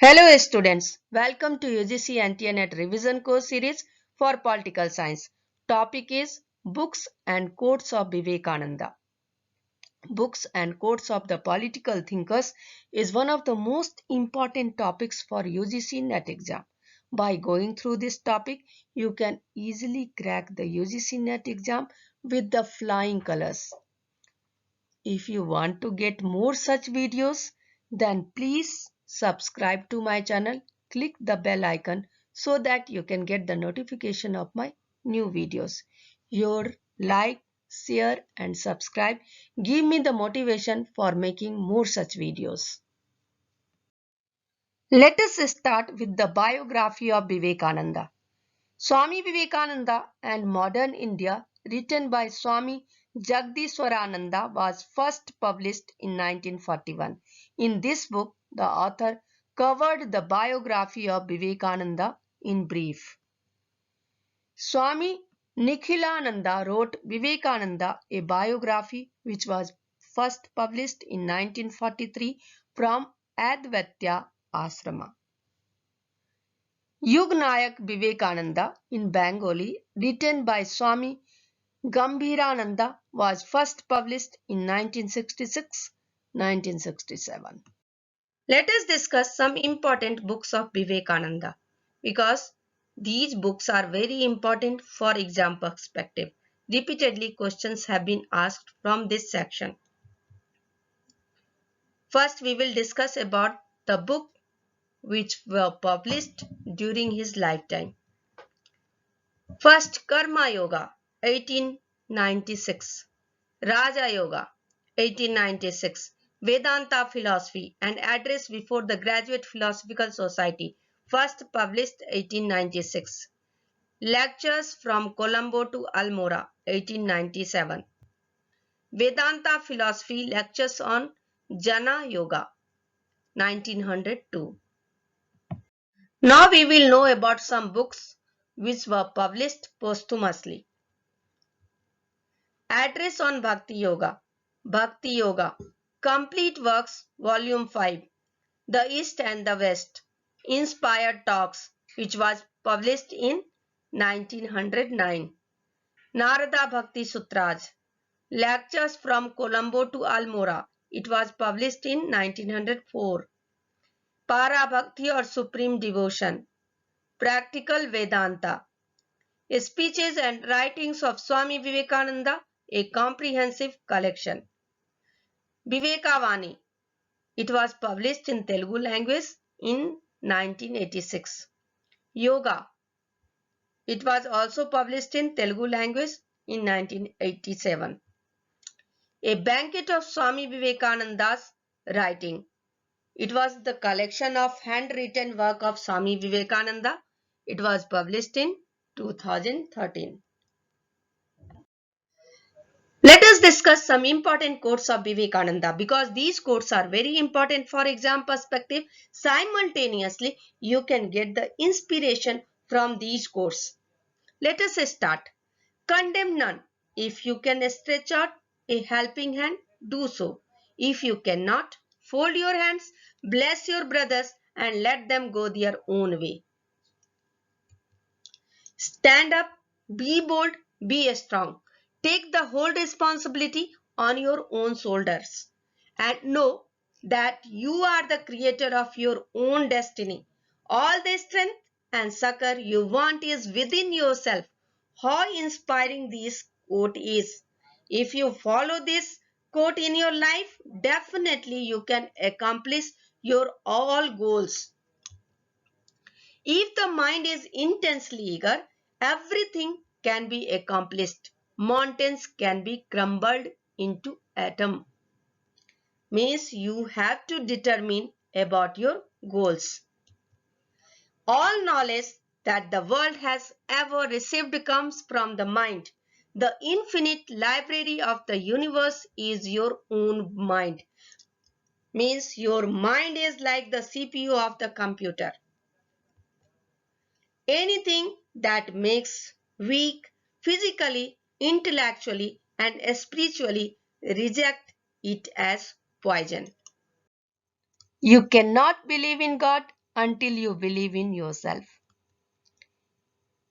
Hello students, welcome to UGC Anti-Net Revision Course Series for Political Science. Topic is Books and Quotes of Vivekananda. Books and quotes of the political thinkers is one of the most important topics for UGC NET exam. By going through this topic, you can easily crack the UGC NET exam with the flying colors. If you want to get more such videos, then please subscribe to my channel, click the bell icon so that you can get the notification of my new videos. Your like, share and subscribe give me the motivation for making more such videos. Let us start with the biography of Vivekananda. Swami Vivekananda and Modern India, written by Swami Jagdishwarananda, was first published in 1941. In this book, the author covered the biography of Vivekananda in brief. Swami Nikhilananda wrote Vivekananda, a biography which was first published in 1943 from Advaita Ashrama. Yugnayak Vivekananda in Bengali, written by Swami Gambhirananda, was first published in 1966-1967. Let us discuss some important books of Vivekananda because these books are very important for exam perspective. Repeatedly questions have been asked from this section. First, we will discuss about the book which were published during his lifetime. First, Karma Yoga, 1896. Raja Yoga, 1896. Vedanta Philosophy, an address before the Graduate Philosophical Society, first published 1896. Lectures from Colombo to Almora, 1897. Vedanta Philosophy, Lectures on Jnana Yoga, 1902. Now we will know about some books which were published posthumously. Address on Bhakti Yoga. Bhakti Yoga. Complete Works, Volume 5. The East and the West. Inspired Talks, which was published in 1909. Narada Bhakti Sutras. Lectures from Colombo to Almora. It was published in 1904. Para Bhakti or Supreme Devotion. Practical Vedanta. Speeches and Writings of Swami Vivekananda, a comprehensive collection. Vivekavani. It was published in Telugu language in 1986. Yoga. It was also published in Telugu language in 1987. A Banquet of Swami Vivekananda's writing. It was the collection of handwritten work of Swami Vivekananda. It was published in 2013. Let us discuss some important quotes of Vivekananda because these quotes are very important for exam perspective. Simultaneously, you can get the inspiration from these quotes. Let us start. Condemn none. If you can stretch out a helping hand, do so. If you cannot, fold your hands, bless your brothers and let them go their own way. Stand up, be bold, be strong. Take the whole responsibility on your own shoulders and know that you are the creator of your own destiny. All the strength and succor you want is within yourself. How inspiring this quote is. If you follow this quote in your life, definitely you can accomplish your all goals. If the mind is intensely eager, everything can be accomplished. Mountains can be crumbled into atoms. Means you have to determine about your goals. All knowledge that the world has ever received comes from the mind. The infinite library of the universe is your own mind. Means your mind is like the CPU of the computer. Anything that makes weak physically, intellectually and spiritually, reject it as poison. You cannot believe in God until you believe in yourself.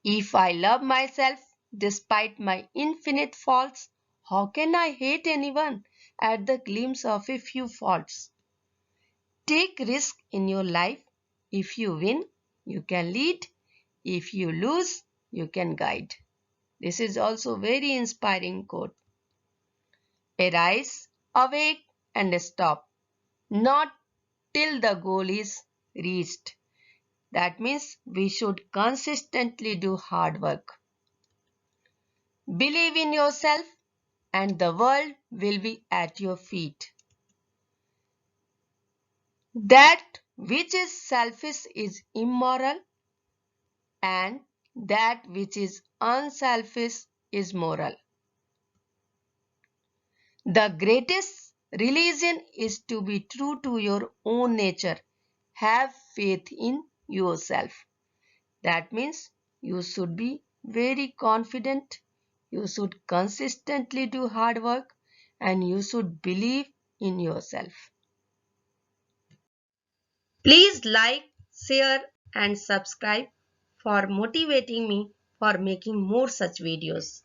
If I love myself despite my infinite faults, how can I hate anyone at the glimpse of a few faults? Take risk in your life. If you win, you can lead. If you lose, you can guide. This is also very inspiring quote. Arise, awake and stop. Not till the goal is reached. That means we should consistently do hard work. Believe in yourself and the world will be at your feet. That which is selfish is immoral, and that which is unselfish is moral. The greatest religion is to be true to your own nature. Have faith in yourself. That means you should be very confident, you should consistently do hard work, and you should believe in yourself. Please like, share, and subscribe for motivating me for making more such videos.